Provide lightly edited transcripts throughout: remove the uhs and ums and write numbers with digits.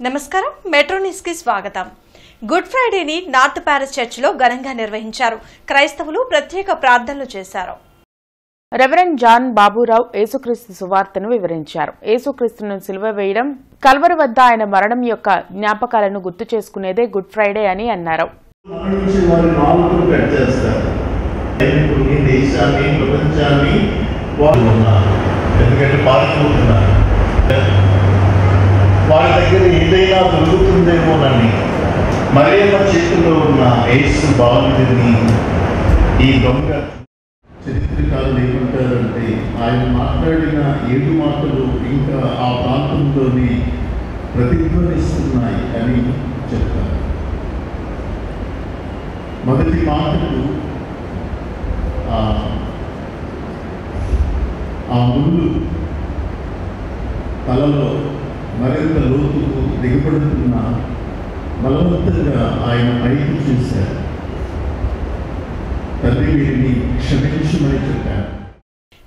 నమస్కారం metro news కి స్వాగతం. గుడ్ ఫ్రైడేని నార్త్ ప్యారిస్ చర్చిలో ఘనంగా నిర్వహించారు. క్రైస్తవులు ప్రత్యేక ప్రార్థనలు చేశారు. రెవరెండ్ జాన్ బాబురావు యేసుక్రీస్తు సువార్తను వివరించారు. యేసుక్రీస్తును సిలువ వేయడం, కల్వరి వద్ద ఆయన మరణం యొక్క జ్ఞాపకాలను గుర్తు చేసుకునేదే గుడ్ ఫ్రైడే అని అన్నారు. వారి దగ్గర ఏదైనా దొరుకుతుందేమోనని మరియమ్మ చేతిలో ఉన్న యేసు బాలుడిని ఈ దొంగ చరిత్రకారులు ఏమంటారంటే ఆయన మాట్లాడిన 7 మాటలు ఇంకా ఆ ప్రాంతంలోని ప్రతిధ్వనిస్తున్నాయి అని చెప్తారు. మొదటి మాటలు ఆ ముళ్ళు తలలో మరింత లోతుకు దిగబడుతున్న బలవంతంగా ఆయన పైకి చూశారు. తండ్రి వీరిని క్షమించమని చెప్పారు.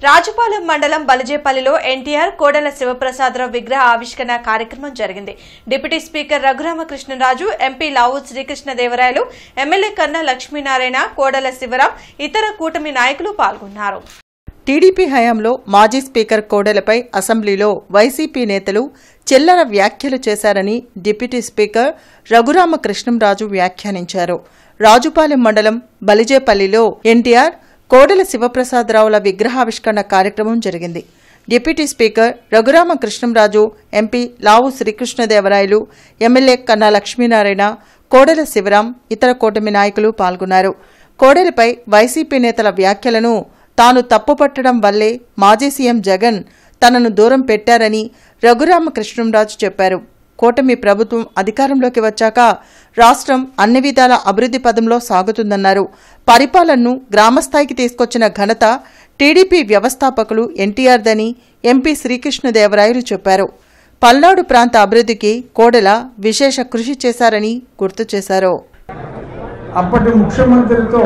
రాజుపాలెం మండలం బలిజేపల్లిలో ఎన్టీఆర్ కోడెల శివప్రసాదరావు విగ్రహ ఆవిష్కరణ కార్యక్రమం జరిగింది. డిప్యూటీ స్పీకర్ రఘురామకృష్ణరాజు, ఎంపీ లావు శ్రీకృష్ణదేవరాయలు, ఎమ్మెల్యే కన్నా లక్ష్మీనారాయణ, కోడెల శివరాం, ఇతర కూటమి నాయకులు పాల్గొన్నారు. టీడీపీ హయాంలో మాజీ స్పీకర్ కోడెలపై అసెంబ్లీలో వైసీపీ నేతలు చిల్లర వ్యాఖ్యలు చేశారని డిప్యూటీ స్పీకర్ రఘురామకృష్ణంరాజు వ్యాఖ్యానించారు. రాజుపాలెం మండలం బలిజేపల్లిలో ఎన్టీఆర్ కోడెల శివప్రసాదరావుల విగ్రహావిష్కరణ కార్యక్రమం జరిగింది. డిప్యూటీ స్పీకర్ రఘురామకృష్ణంరాజు, ఎంపీ లావు శ్రీకృష్ణదేవరాయలు, ఎమ్మెల్యే కన్నా లక్ష్మీనారాయణ, కోడెల శివరాం, ఇతర కూటమి నాయకులు పాల్గొన్నారు. కోడెలపై వైసీపీ నేతల వ్యాఖ్యలను తాను తప్పుపట్టడం వల్లే మాజీ సీఎం జగన్ తనను దూరం పెట్టారని రఘురామకృష్ణంరాజు చెప్పారు. కూటమి ప్రభుత్వం అధికారంలోకి వచ్చాక రాష్ట్రం అన్ని విధాల అభివృద్ధి పదంలో సాగుతుందన్నారు. పరిపాలనను గ్రామస్థాయికి తీసుకొచ్చిన ఘనత టీడీపీ వ్యవస్థాపకులు ఎన్టీఆర్దని ఎంపీ శ్రీకృష్ణదేవరాయలు చెప్పారు. పల్నాడు ప్రాంత అభివృద్ధికి కోడెల విశేష కృషి చేశారని గుర్తు చేశారు. అప్పటి ముఖ్యమంత్రితో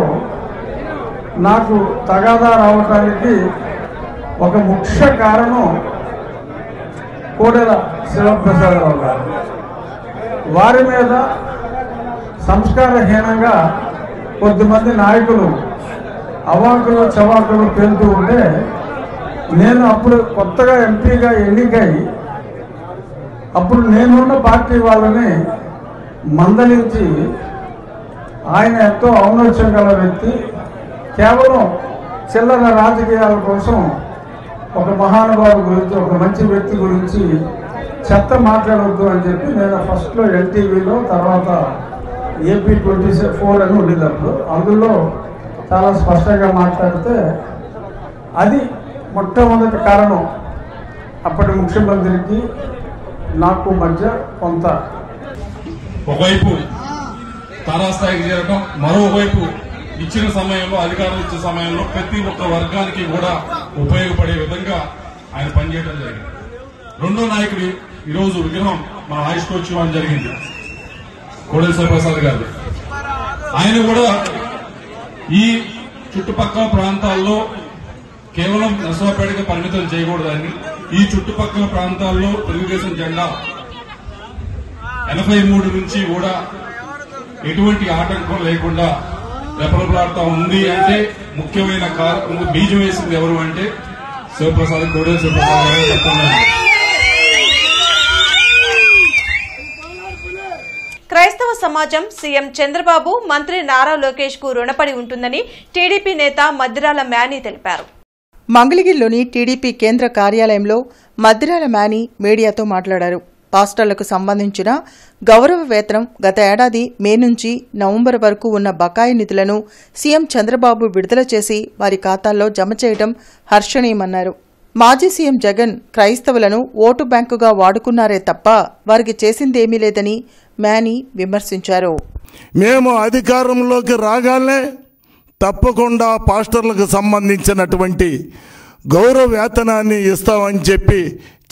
నాకు తగాదా రావడానికి ఒక ముఖ్య కారణం కోడెల శివప్రసాదరావు గారు. వారి మీద సంస్కారహీనంగా కొద్దిమంది నాయకులు అవాకులు చవాకులు పేలుతూ ఉంటే నేను అప్పుడు కొత్తగా ఎంపీగా ఎన్నికై అప్పుడు నేనున్న పార్టీ వాళ్ళని మందలించి ఆయన ఎంతో ఔన్నత్యం గల వ్యక్తి, కేవలం చిల్లర రాజకీయాల కోసం ఒక మహానుభావు గురించి, ఒక మంచి వ్యక్తి గురించి చెత్త మాట్లాడవద్దు అని చెప్పి నేను ఫస్ట్లో ఎన్టీవీలో, తర్వాత ఏపీ 24 అని ఉండేటప్పుడు అందులో చాలా స్పష్టంగా మాట్లాడితే అది మొట్టమొదటి కారణం అప్పటి ముఖ్యమంత్రికి నాకు మధ్య కొంత ఒకవైపు తారాస్థాయికి చేరడం, మరోవైపు ఇచ్చిన సమయంలో, అధికారం ఇచ్చిన సమయంలో ప్రతి ఒక్క వర్గానికి కూడా ఉపయోగపడే విధంగా ఆయన పనిచేయడం జరిగింది. రెండో నాయకుడు ఈరోజు విగ్రహం మన ఆవిష్కరించడం జరిగింది, కోడెల శివప్రసాద్ గారు. ఆయన కూడా ఈ చుట్టుపక్కల ప్రాంతాల్లో కేవలం నర్సరావుపేటగా పరిమితం చేయకూడదని, ఈ చుట్టుపక్కల ప్రాంతాల్లో తెలుగుదేశం జెండా 83 నుంచి కూడా ఎటువంటి ఆటంకం లేకుండా రెపరెపలాడుతూ ఉంది అంటే ముఖ్యమైన బీజం వేసింది ఎవరు అంటే శివప్రసాద్, కోడెల శివప్రసాద్ గారు చెప్తున్నారు. క్రైస్తవ సమాజం సీఎం చంద్రబాబు, మంత్రి నారా లోకేష్ కు రుణపడి ఉంటుందని టీడీపీ నేత మద్దిరాల మ్యానీ తెలిపారు. మంగళగిరిలోని టీడీపీ కేంద్ర కార్యాలయంలో మద్దిరాల మ్యానీ మీడియాతో మాట్లాడారు. పాస్టర్లకు సంబంధించిన గౌరవ వేతనం గత ఏడాది మే నుంచి నవంబర్ వరకు ఉన్న బకాయి నిధులను సీఎం చంద్రబాబు విడుదల చేసి వారి ఖాతాల్లో జమ చేయడం హర్షణీయమన్నారు. మాజీ సీఎం జగన్ క్రైస్తవులను ఓటు బ్యాంకుగా వాడుకున్నారే తప్ప వారికి చేసిందేమీ లేదని మ్యానీ విమర్శించారు. మేము అధికారంలోకి రాగానే తప్పకుండా పాస్టర్లకు సంబంధించినటువంటి గౌరవ వేతనాన్ని ఇస్తామని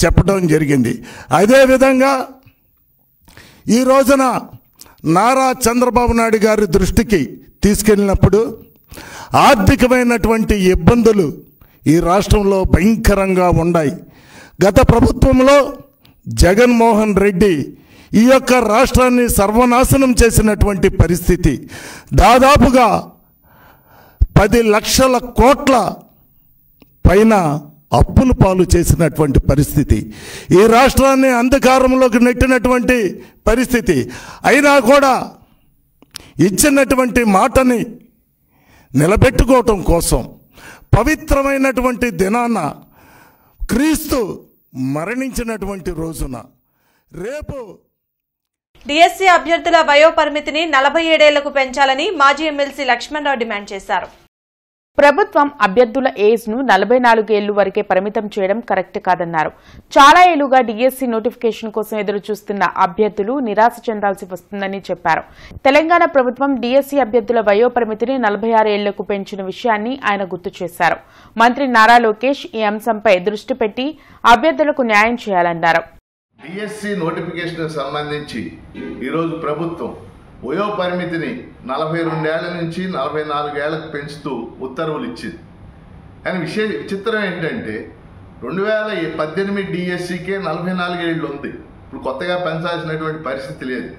చెప్పడం జరిగింది. అదేవిధంగా ఈ రోజున నారా చంద్రబాబు నాయుడు గారి దృష్టికి తీసుకెళ్ళినప్పుడు ఆర్థికమైనటువంటి ఇబ్బందులు ఈ రాష్ట్రంలో భయంకరంగా ఉన్నాయి. గత ప్రభుత్వంలో జగన్మోహన్ రెడ్డి ఈ యొక్క రాష్ట్రాన్ని సర్వనాశనం చేసినటువంటి పరిస్థితి. దాదాపుగా 10 లక్షల కోట్ల పైన అప్పులు పాలు చేసినటువంటి పరిస్థితి, ఈ రాష్ట్రాన్ని అంధకారంలోకి నెట్టినటువంటి పరిస్థితి. అయినా కూడా ఇచ్చినటువంటి మాటని నిలబెట్టుకోవటం కోసం పవిత్రమైనటువంటి దినాన, క్రీస్తు మరణించినటువంటి రోజున రేపు డిఎస్సీ అభ్యర్థుల వయోపరిమితిని 47 ఏళ్లకు పెంచాలని మాజీ ఎమ్మెల్సీ లక్ష్మణరావు డిమాండ్ చేశారు. ప్రభుత్వం అభ్యర్థుల ఏజ్ ను 44 ఏళ్లు వరకే పరిమితం చేయడం కరెక్ట్ కాదన్నారు. చాలా ఏళ్లుగా డిఎస్సీ నోటిఫికేషన్ కోసం ఎదురు చూస్తున్న అభ్యర్థులు నిరాశ చెందాల్సి వస్తుందని చెప్పారు. తెలంగాణ ప్రభుత్వం డిఎస్సీ అభ్యర్థుల వయోపరిమితిని 46 ఏళ్లకు పెంచిన విషయాన్ని ఆయన గుర్తు చేశారు. మంత్రి నారా లోకేష్ ఈ అంశంపై దృష్టి పెట్టి అభ్యర్థులకు న్యాయం చేయాలన్నారు. డిఎస్సీ నోటిఫికేషన్ సంబంధించి ఈరోజు ప్రభుత్వం వయో పరిమితిని 42 ఏళ్ల నుంచి 44 ఏళ్లకు పెంచుతూ ఉత్తర్వులు ఇచ్చింది. కానీ విచిత్రం ఏంటంటే 2018 డిఎస్సీకే 44 ఏళ్ళు ఉంది. ఇప్పుడు కొత్తగా పెంచాల్సినటువంటి పరిస్థితి లేదు.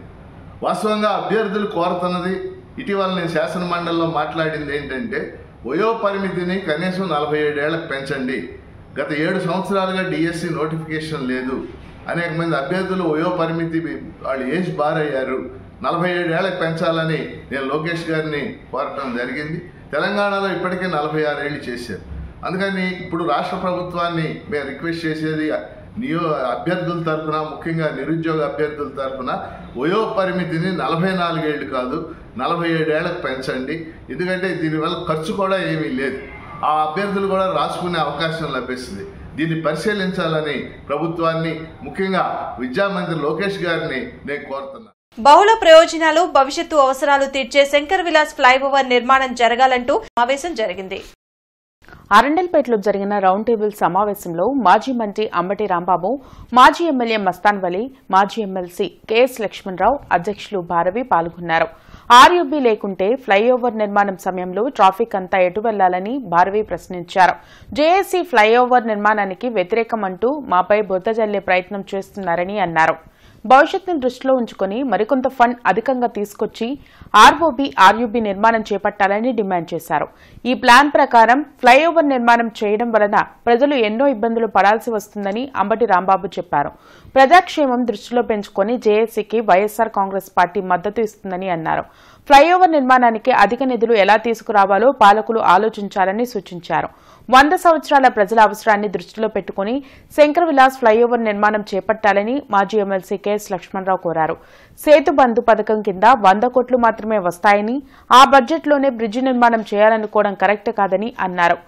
వాస్తవంగా అభ్యర్థులు కోరుతున్నది, ఇటీవల నేను శాసన మండలిలో మాట్లాడింది ఏంటంటే వయో పరిమితిని కనీసం 47 ఏళ్లకు పెంచండి. గత 7 సంవత్సరాలుగా డిఎస్సీ నోటిఫికేషన్ లేదు. అనేక మంది అభ్యర్థులు వయో పరిమితి వాళ్ళు ఏజ్ బార్ అయ్యారు. 47 ఏళ్లకు పెంచాలని నేను లోకేష్ గారిని కోరటం జరిగింది. తెలంగాణలో ఇప్పటికే 46 ఏళ్ళు చేశారు. అందుకని ఇప్పుడు రాష్ట్ర ప్రభుత్వాన్ని మేము రిక్వెస్ట్ చేసేది అభ్యర్థుల తరఫున, ముఖ్యంగా నిరుద్యోగ అభ్యర్థుల తరఫున వయో పరిమితిని 44 ఏళ్ళు కాదు 47 ఏళ్లకు పెంచండి. ఎందుకంటే దీనివల్ల ఖర్చు కూడా ఏమీ లేదు. ఆ అభ్యర్థులు కూడా రాసుకునే అవకాశం లభిస్తుంది. దీన్ని పరిశీలించాలని ప్రభుత్వాన్ని, ముఖ్యంగా విద్యామంత్రి లోకేష్ గారిని నేను కోరుతున్నాను. బహుళ ప్రయోజనాలు, భవిష్యత్తు అవసరాలు తీర్చే శంకర్ విలాస్ ఫ్లైఓవర్ నిర్మాణం జరగాలంటూ సమావేశం జరిగింది. అరండల్పేటలో జరిగిన రౌండ్ టేబుల్ సమావేశంలో మాజీ మంత్రి అంబటి రాంబాబు, మాజీ ఎమ్మెల్యే మస్తాన్ వలి, మాజీ ఎమ్మెల్సీ కెఎస్ లక్ష్మణరావు, అధ్యక్షులు భారవి పాల్గొన్నారు. ఆర్యూబీ లేకుంటే ఫ్లైఓవర్ నిర్మాణం సమయంలో ట్రాఫిక్ అంతా ఎటు వెళ్లాలని భారవి ప్రశ్నించారు. జేఏసీ ఫ్లైఓవర్ నిర్మాణానికి వ్యతిరేకమంటూ మాపై బురద జల్లే ప్రయత్నం చేస్తున్నారని అన్నారు. భవిష్యత్తును దృష్టిలో ఉంచుకుని మరికొంత ఫండ్ అధికంగా తీసుకొచ్చి ఆర్ఓబీ, ఆర్యూబీ నిర్మాణం చేపట్టాలని డిమాండ్ చేశారు. ఈ ప్లాన్ ప్రకారం ఫ్లైఓవర్ నిర్మాణం చేయడం వలన ప్రజలు ఎన్నో ఇబ్బందులు పడాల్సి వస్తుందని అంబటి రాంబాబు చెప్పారు. ప్రజాక్షేమం దృష్టిలో పెంచుకుని జేఏసీకి వైఎస్సార్ కాంగ్రెస్ పార్టీ మద్దతు ఇస్తుందని అన్నారు. ఫ్లైఓవర్ నిర్మాణానికి అధిక నిధులు ఎలా తీసుకురావాలో పాలకులు ఆలోచించాలని సూచించారు. 100 సంవత్సరాల ప్రజల అవసరాన్ని దృష్టిలో పెట్టుకుని శంకర్ విలాస్ ఫ్లైఓవర్ నిర్మాణం చేపట్టాలని మాజీ ఎమ్మెల్సీ కెఎస్ లక్ష్మణరావు కోరారు. సేతు బంధు పథకం కింద 100 కోట్లు మాత్రమే వస్తాయని, ఆ బడ్జెట్లోనే బ్రిడ్జి నిర్మాణం చేయాలనుకోవడం కరెక్ట్ కాదని అన్నారు.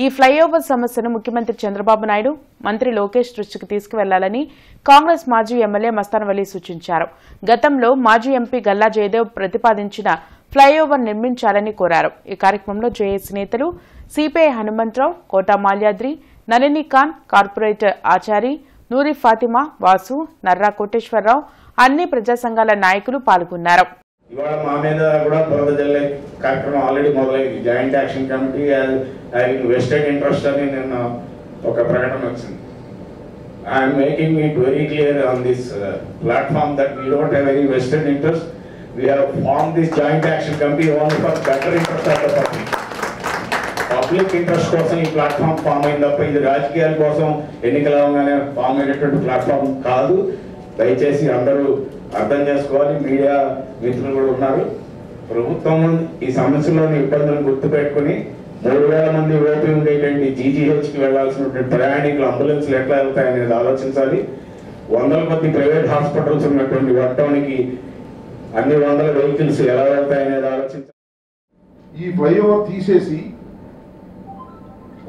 ఈ ఫ్లైఓవర్ సమస్యను ముఖ్యమంత్రి చంద్రబాబు నాయుడు, మంత్రి లోకేష్ దృష్టికి తీసుకువెళ్లాలని కాంగ్రెస్ మాజీ ఎమ్మెల్యే మస్తాన్ వలి సూచించారు. గతంలో మాజీ ఎంపీ గల్లా జయదేవ్ ప్రతిపాదించిన ఫ్లైఓవర్ నిర్మించాలని కోరారు. ఈ కార్యక్రమంలో జేఏసీ నేతలు సిపిఐ హనుమంతరావు, కోటా మాల్యాద్రి, నళిని ఖాన్, కార్పొరేటర్ ఆచారి, నూరి ఫాతిమా, వాసు, నర్రా కోటేశ్వరరావు, అన్ని ప్రజా సంఘాల నాయకులు పాల్గొన్నారు. ఇవాళ మా మీద కూడా బురద జల్లే కార్యక్రమం ఆల్రెడీ మొదలైంది. Joint action committee vested interest అని నిన్న ఒక ప్రకటన వచ్చింది. I'm making it very clear on this platform that we don't have any vested interest. We have form this joint action committee only for better interest of the public. Public interest కోసం ఈ platform form అయింది తప్ప ఇది రాజకీయాల కోసం ఎన్నికలు అవగానే form అయినటువంటి ప్లాట్ఫామ్ కాదు. దయచేసి అందరూ అర్థం చేసుకోవాలి. మీడియా మిత్రులు కూడా ఉన్నారు. ప్రభుత్వం ఈ సమస్యలోని ఇబ్బందులను గుర్తుపెట్టుకుని 3,000 మంది ఓపీ ఉండేటువంటి జీజీహెచ్కి వెళ్లాల్సినటువంటి ప్రయాణికులు అంబులెన్స్లు ఎట్లా వెళ్తాయనేది ఆలోచించాలి. 100 కొద్ది ప్రైవేట్ హాస్పిటల్స్ ఉన్నటువంటి వట్టౌన్కి అన్ని 100 వెహికల్స్ ఎలా వెళ్తాయనేది ఆలోచించాలి. ఈ ఫ్లైఓవర్ తీసేసి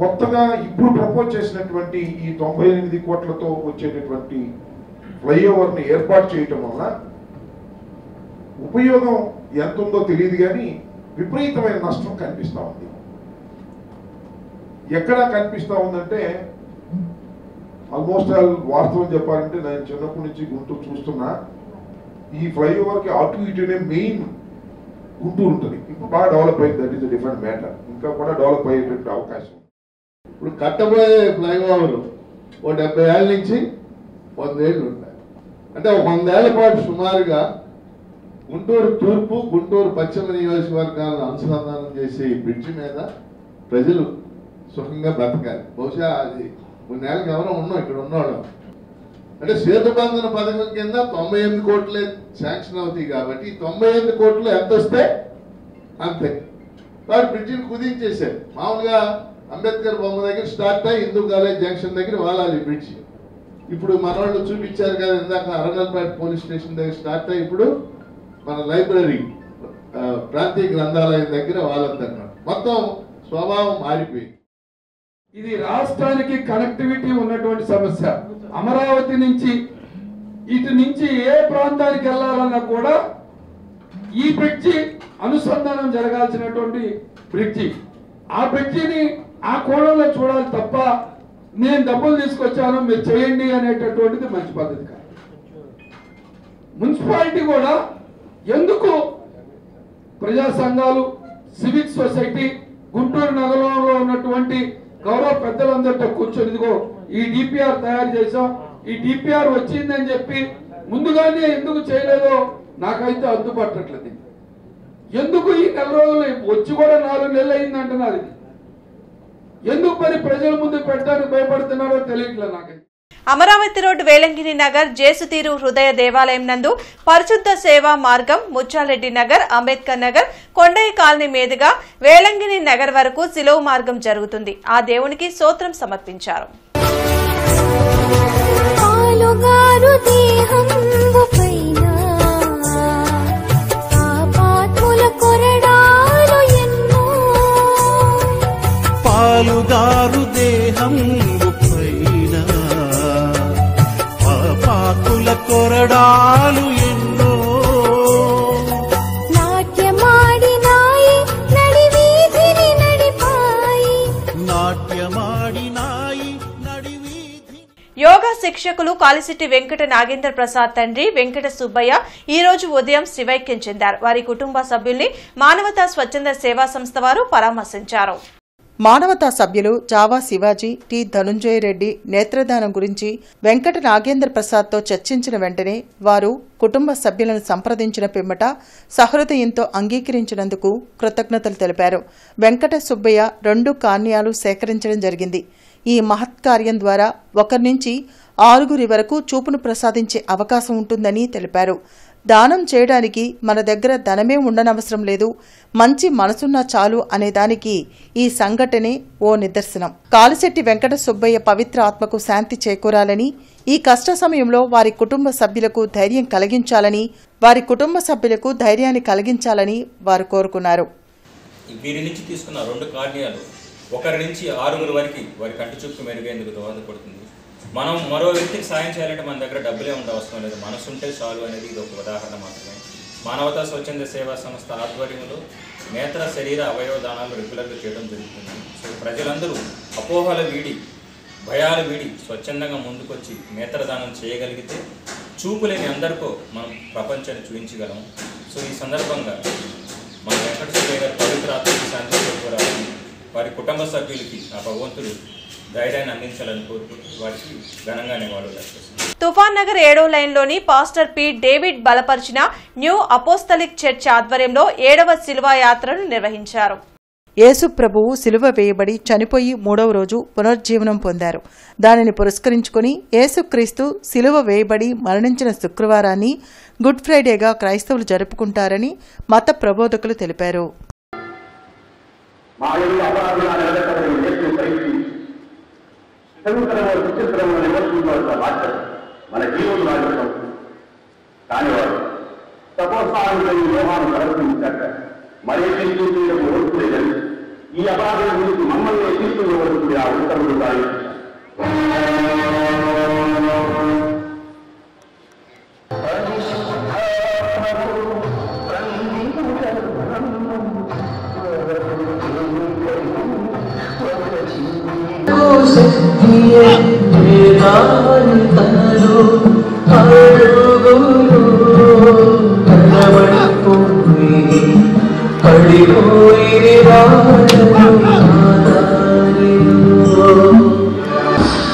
కొత్తగా ఇప్పుడు ప్రపోజ్ చేసినటువంటి ఈ 98 కోట్లతో వచ్చేటటువంటి ఫ్లైఓవర్ని ఏర్పాటు చేయటం వల్ల ఉపయోగం ఎంత ఉందో తెలియదు, కానీ విపరీతమైన నష్టం కనిపిస్తూ ఉంది. ఎక్కడ కనిపిస్తూ ఉందంటే ఆల్మోస్ట్ వాస్తవం చెప్పాలంటే నేను చిన్నప్పటి నుంచి గుంటూరు చూస్తున్నా. ఈ ఫ్లైఓవర్కి అటు ఇటునే మెయిన్ గుంటూరు ఉంటుంది. ఇప్పుడు బాగా డెవలప్ అయింది, దట్ ఈస్ డిఫరెంట్ మ్యాటర్. ఇంకా కూడా డెవలప్ అయ్యేటువంటి అవకాశం. ఇప్పుడు కట్టబోయే ఫ్లైఓవర్ 70 ఏళ్ళ నుంచి 100 ఏళ్ళు ఉంటాయి. అంటే 100 ఏళ్ల పాటు సుమారుగా గుంటూరు తూర్పు గుంటూరు పశ్చిమ నియోజకవర్గాలను అనుసంధానం చేసే ఈ బ్రిడ్జి మీద ప్రజలు సుఖంగా బ్రతకాలి. బహుశా అది 3 ఏళ్ళకి ఎవరో ఉన్నాం ఇక్కడ ఉన్నవాళ్ళం. అంటే సేతుబంధన పథకం కింద 98 కోట్లే శాంక్షన్ అవుతాయి కాబట్టి 98 కోట్లు ఎంత వస్తే అంతే. కాబట్టి బ్రిడ్జిని కుదించేశారు. మామూలుగా అంబేద్కర్ బొమ్మ దగ్గర స్టార్ట్ అయ్యి హిందూ కాలేజ్ జంక్షన్ దగ్గర వాలాలి బ్రిడ్జి. ఇప్పుడు మన వాళ్ళు చూపించారు కదా ఇందాక అరంగల్పేట పోలీస్ స్టేషన్ దగ్గర స్టార్ట్ అయ్యి ఇప్పుడు మన లైబ్రరీ ప్రాంతీయ గ్రంథాలయం దగ్గర వాళ్ళందన్నమాట. మొత్తం స్వభావం మారిపోయింది. ఇది రాష్ట్రానికి కనెక్టివిటీ ఉన్నటువంటి సమస్య. అమరావతి నుంచి ఇటు నుంచి ఏ ప్రాంతానికి వెళ్ళాలన్నా కూడా ఈ బ్రిడ్జి అనుసంధానం జరగాల్సినటువంటి బ్రిడ్జి. ఆ బ్రిడ్జిని ఆ కోణంలో చూడాలి తప్ప నేను డబ్బులు తీసుకొచ్చాను మీరు చేయండి అనేటటువంటిది మంచి పద్ధతి కాదు. మున్సిపాలిటీ కూడా ఎందుకు ప్రజా సంఘాలు, సివిక్ సొసైటీ, గుంటూరు నగరంలో ఉన్నటువంటి గౌరవ పెద్దలందరితో కూర్చొని ఇదిగో ఈ డిపిఆర్ తయారు చేసాం, ఈ డిపిఆర్ వచ్చిందని చెప్పి ముందుగానే ఎందుకు చేయలేదో నాకైతే అడ్డుపట్టట్లేదు. ఎందుకు ఈ 4 రోజులు వచ్చి కూడా 4 నెలలు అయింది అంటున్నారు. ఇది ఎందుకు మరి ప్రజల ముందు పెట్టడానికి భయపడుతున్నారో తెలియట్లేదు నాకైతే. అమరావతి రోడ్డు వేలంగిని నగర్ జేసుతీరు హృదయ దేవాలయం నందు పరిశుద్ధ సేవా మార్గం ముచ్చాలరెడ్డి నగర్, అంబేద్కర్ నగర్, కొండయ్య కాలనీ మీదుగా వేలంగిని నగర్ వరకు సిలువ మార్గం జరుగుతుంది. ఆ దేవునికి స్తోత్రం సమర్పించారు. పాలుగారు దేహం పాపాకుల కొరడాలు ఎన్నో నాట్యమాడినాయి నడివీధిని నడిపాయి నాట్యమాడినాయి నడివీధి. యోగా శిక్షకులు కాలిశెట్టి వెంకట నాగేంద్ర ప్రసాద్ తండ్రి వెంకట సుబ్బయ్య ఈ రోజు ఉదయం శివైక్యం చెందారు. వారి కుటుంబ సభ్యుల్ని మానవతా స్వచ్ఛంద సేవా సంస్థ వారు పరామర్శించారు. మానవతా సభ్యులు జావా శివాజీ, టి ధనుంజయ రెడ్డి నేత్రదానం గురించి వెంకట నాగేంద్ర ప్రసాద్తో చర్చించిన వెంటనే వారు కుటుంబ సభ్యులను సంప్రదించిన పిమ్మట సహృదయంతో అంగీకరించినందుకు కృతజ్ఞతలు తెలిపారు. వెంకట సుబ్బయ్య 2 కార్నియాలు సేకరించడం జరిగింది. ఈ మహత్కార్యం ద్వారా 1 నుంచి 6 వరకు చూపును ప్రసాదించే అవకాశం ఉంటుందని తెలిపారు. దానం చేయడానికి మన దగ్గర ధనమే ఉండనవసరం లేదు, మంచి మనసున్నా చాలు అనేదానికి ఈ సంఘటనే ఓ నిదర్శనం. కాలిశెట్టి వెంకట సుబ్బయ్య పవిత్ర ఆత్మకు శాంతి చేకూరాలని, ఈ కష్ట సమయంలో వారి కుటుంబ సభ్యులకు ధైర్యం కలిగించాలని వారు కోరుకున్నారు. వీరి నుంచి తీసుకున్న 2 కార్నియాలు 1 నుంచి 6 వరకు వారి కంటి చూపు మెరుగేందుకు దోహదపడుతుంది. మనం మరో వ్యక్తికి సాయం చేయాలంటే మన దగ్గర డబ్బులే ఉండవసరం లేదు, మనసుంటే చాలు అనేది ఇది ఒక ఉదాహరణ మాత్రమే. మానవతా స్వచ్ఛంద సేవా సంస్థ ఆధ్వర్యంలో నేత్ర శరీర అవయవ దానాలు రెగ్యులర్గా చేయడం జరుగుతుంది. సో ప్రజలందరూ అపోహలు వీడి, భయాలు వీడి స్వచ్ఛందంగా ముందుకొచ్చి నేత్రదానం చేయగలిగితే చూపు లేని అందరికో మనం ప్రపంచాన్ని చూపించగలం. సో ఈ సందర్భంగా మన వెంకట సుబ్బయ్య గారి పవిత్ర ఆత్మకి శాంతి చేకూరాలని, వారి కుటుంబ సభ్యులకి ఆ భగవంతుడు ధైర్యాన్ని అందించాలని కోరుకుంటూ వారికి ఘనంగా నివాళులు అర్పిస్తున్నాను. తుఫాన్ నగర్ 7వ లైన్లోని పాస్టర్ పి డేవిడ్ బలపరిచిన న్యూ అపోస్తలిక్ చర్చ్ ఆధ్వర్యంలో 7వ శిలువ యాత్రను నిర్వహించారు. యేసు ప్రభువు సిలువ వేయబడి చనిపోయి 3వ రోజు పునరుజ్జీవనం పొందారు. దానిని పురస్కరించుకుని యేసుక్రీస్తు సిలువ వేయబడి మరణించిన శుక్రవారాన్ని గుడ్ ఫ్రైడేగా క్రైస్తవులు జరుపుకుంటారని మత ప్రబోధకులు తెలిపారు. మన జీవులు రాజకం కానివాడు తపోసాగులని లోహాన్ని ప్రవర్తించాక మరే తీసుకునేందుకు ఓర్పులేదని ఈ అపరాధం గురించి మమ్మల్ని తీసుకునే వరకు ఆ ఉత్తర్వులు కానీ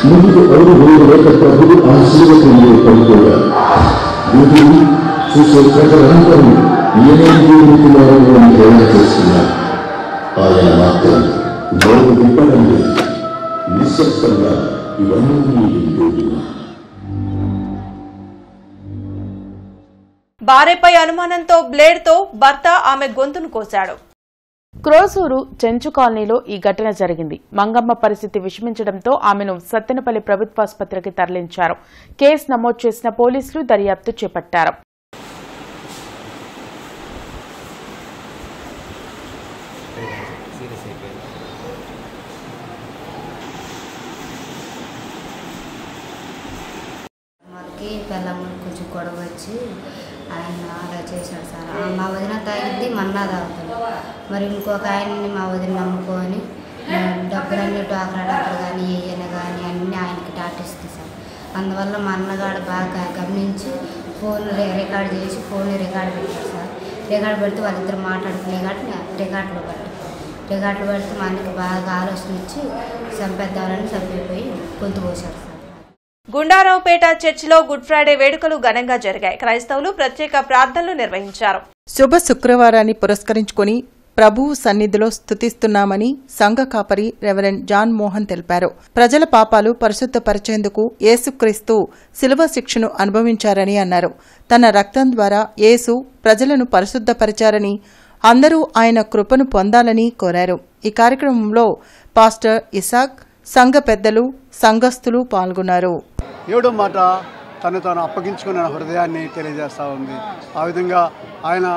ముందుకు అడుగు వేయలేక ప్రభువు ఆ శిలువకు పడిపోయారు. వీటిని చూసే ప్రజలందరూ ఏమేమి రీతిలో తయారు చేస్తున్నారు. ఆయన మాత్రం నోరు విప్పడం లేదు. నిశ్శబ్దంగా ఇవన్నీ వింటున్నారు. భార్యపై అనుమానంతో బ్లేడ్తో భర్త ఆమె గొంతును కోశాడు. క్రోసూరు చెంచు కాలనీలో ఈ ఘటన జరిగింది. మంగమ్మ పరిస్థితి విషమించడంతో ఆమెను సత్తెనపల్లి ప్రభుత్వాసుపత్రికి తరలించారు. కేసు నమోదు చేసిన పోలీసులు దర్యాప్తు చేపట్టారు. కొంచెం గొడవ వచ్చి ఆయన అలా చేశాడు సార్. మా వదిన తాగిద్ది మన్నా తాగుతుంది. మరి ఇంకొక ఆయన్ని మా వదిన నమ్ముకొని డబ్బులన్నీ డ్వాక్రా డబ్బులు కానీ ఏయన కానీ అన్నీ ఆయనకి టాటిస్తుంది సార్. అందువల్ల మా అన్నగాడు బాగా గమనించి ఫోన్ రికార్డ్ చేసి ఫోన్ రికార్డ్ పెట్టారు సార్. రికార్డ్ పెడితే వాళ్ళిద్దరు మాట్లాడుకునే కాబట్టి రికార్డులో పెడితే మా అన్నకి బాగా ఆలోచన ఇచ్చి చంపేద్దామని చంపైపోయి గొంతు పోశారు సార్. గుండారావుపేట చర్చిలో గుడ్ ఫ్రైడే వేడుకలు ఘనంగా జరిగాయి. క్రైస్తవులు ప్రత్యేక ప్రార్థనలు నిర్వహించారు. శుభ శుక్రవారాన్ని పురస్కరించుకుని ప్రభువు సన్నిధిలో స్తుతిస్తున్నామని సంఘ కాపరి రెవరెండ్ జాన్ మోహన్ తెలిపారు. ప్రజల పాపాలు పరిశుద్ధపరిచేందుకు యేసుక్రీస్తు శిలువ శిక్షను అనుభవించారని అన్నారు. తన రక్తం ద్వారా యేసు ప్రజలను పరిశుద్ధపరిచారని, అందరూ ఆయన కృపను పొందాలని కోరారు. ఈ కార్యక్రమంలో పాస్టర్ ఇసాక్, సంఘ పెద్దలు, సంఘస్థులు పాల్గొన్నారు. ఏడో మాట తను తాను అప్పగించుకున్న హృదయాన్ని తెలియజేస్తూ ఉంది. ఆ విధంగా ఆయన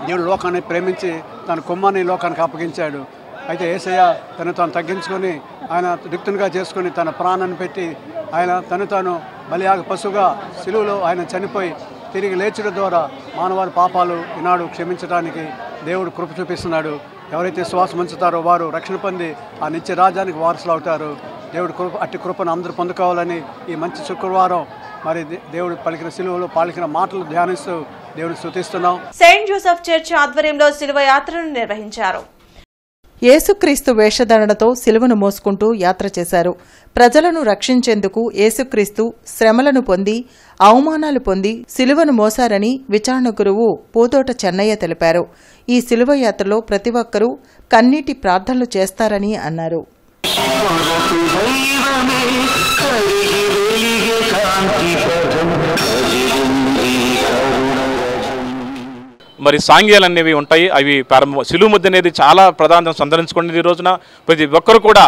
దేవుడు లోకాన్ని ప్రేమించి తన కుమ్మాన్ని లోకానికి అప్పగించాడు. అయితే యేసయ్య తను తాను తగ్గించుకొని ఆయన రిక్తునిగా చేసుకుని తన ప్రాణాన్ని పెట్టి ఆయన తను తాను బలియాగ పశువుగా సిలువలో ఆయన చనిపోయి తిరిగి లేచడం ద్వారా మానవాళి పాపాలు ఈనాడు క్షమించడానికి దేవుడు కృప చూపిస్తున్నాడు. ఎవరైతే శ్వాసం ఉంచుతారో వారు రక్షణ పొంది ఆ నిత్య రాజ్యానికి వారసులు అవుతారు. దేవుడు కృప అట్టి కృపను అందరూ పొందుకోవాలని ఈ మంచి శుక్రవారం మరి దేవుడు పలికిన సిలువలో పలికిన మాటలు ధ్యానిస్తూ దేవుడిని స్తుతిస్తున్నాం. సెయింట్ జోసెఫ్ చర్చ్ ఆధ్వర్యంలో శిలువ యాత్రను నిర్వహించారు. యేసుక్రీస్తు వేషధారణతో శిలువను మోసుకుంటూ యాత్ర చేశారు. ప్రజలను రక్షించేందుకు యేసుక్రీస్తు శ్రమలను పొంది అవమానాలు పొంది శిలువను మోసారని విచారణ గురువు పూతోట చెన్నయ్య తెలిపారు. ఈ శిలువ యాత్రలో ప్రతి ఒక్కరూ కన్నీటి ప్రార్థనలు చేస్తారని అన్నారు. మరి సాంగ్యాలు అనేవి ఉంటాయి. అవి ప్రారంభం సిలువ ముద్ద అనేది చాలా ప్రాధాన్యత సంతరించుకునేది. ఈ రోజున ప్రతి ఒక్కరు కూడా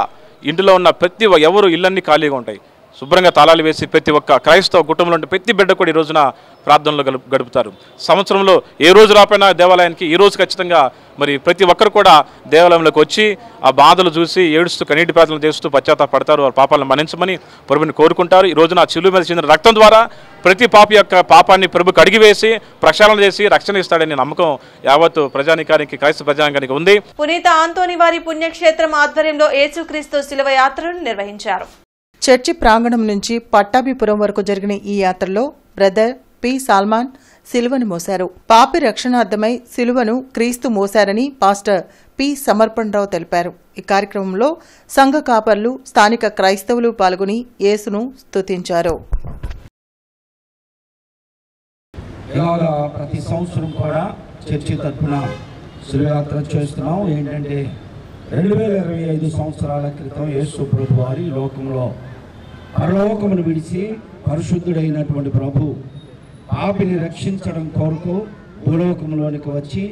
ఇంటిలో ఉన్న ప్రతి ఎవరు ఇళ్ళన్నీ ఖాళీగా ఉంటాయి. శుభ్రంగా తాళాలు వేసి ప్రతి ఒక్క క్రైస్తవ కుటుంబంలో ఉంటే ప్రతి బిడ్డ కూడా ఈ రోజున ప్రార్థనలు గడుపుతారు. సంవత్సరంలో ఏ రోజు రాపోయినా దేవాలయానికి ఈ రోజు ఖచ్చితంగా మరి ప్రతి ఒక్కరు కూడా దేవాలయంలోకి వచ్చి ఆ బాధలు చూసి ఏడుస్తూ కన్నీటి ప్రార్థనలు చేస్తూ పశ్చాత్తాపడతారు. వారి పాపాలను మన్నించమని ప్రభుని కోరుకుంటారు. ఈ రోజున శిలువ మీద చెందిన రక్తం ద్వారా ప్రతి పాపి యొక్క పాపాన్ని ప్రభు కడిగివేసి ప్రక్షాళన చేసి రక్షణ ఇస్తాడని నమ్మకం యావత్తు ప్రజానికానికి క్రైస్తవ ప్రజానికానికి ఉంది. పునీత ఆంతోని వారి పుణ్యక్షేత్రం ఆధ్వర్యంలో యేసుక్రీస్తు శిలువ యాత్రను నిర్వహించారు. చర్చి ప్రాంగణం నుంచి పట్టాభిపురం వరకు జరిగిన ఈ యాత్రలో బ్రదర్ పి సాల్మాన్ సిలువను మోశారు. పాపి రక్షణార్థమై సిలువను క్రీస్తు మోశారని పాస్టర్ పి సమర్పణరావు తెలిపారు. ఈ కార్యక్రమంలో సంఘ కాపర్లు, స్థానిక క్రైస్తవులు పాల్గొని యేసును స్తుతించారు. ఇలాగా ప్రతి సంవత్సరం కూడా చర్చి తరఫున శిలువయాత్ర చేస్తున్నాం. ఏంటంటే 2025 సంవత్సరాల క్రితం యేసు ప్రభు వారి లోకంలో పరలోకమును విడిచి పరిశుద్ధుడైనటువంటి ప్రభు పాపిని రక్షించడం కొరకు భూలోకంలోనికి వచ్చి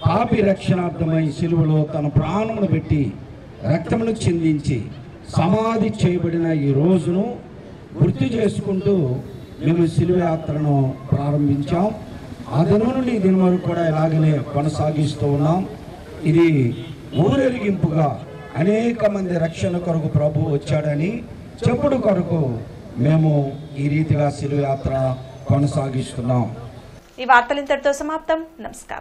పాపి రక్షణార్థమై సిలువలో తన ప్రాణమును పెట్టి రక్తమును చిందించి సమాధి చేయబడిన ఈ రోజును గుర్తు చేసుకుంటూ మేము సిలువ యాత్రను ప్రారంభించాం. ఆ దినం నుండి ఈ దినం వరకు కూడా ఇలాగనే కొనసాగిస్తూ ఉన్నాం. ఇది ఊరేగింపుగా అనేక మంది రక్షణ కొరకు ప్రభు వచ్చాడని చెప్పుడు కొరకు మేము ఈ రీతిగా సిలువ యాత్ర కొనసాగిస్తున్నాం. ఈ వార్తలు ఇంతటితో సమాప్తం. నమస్కారం.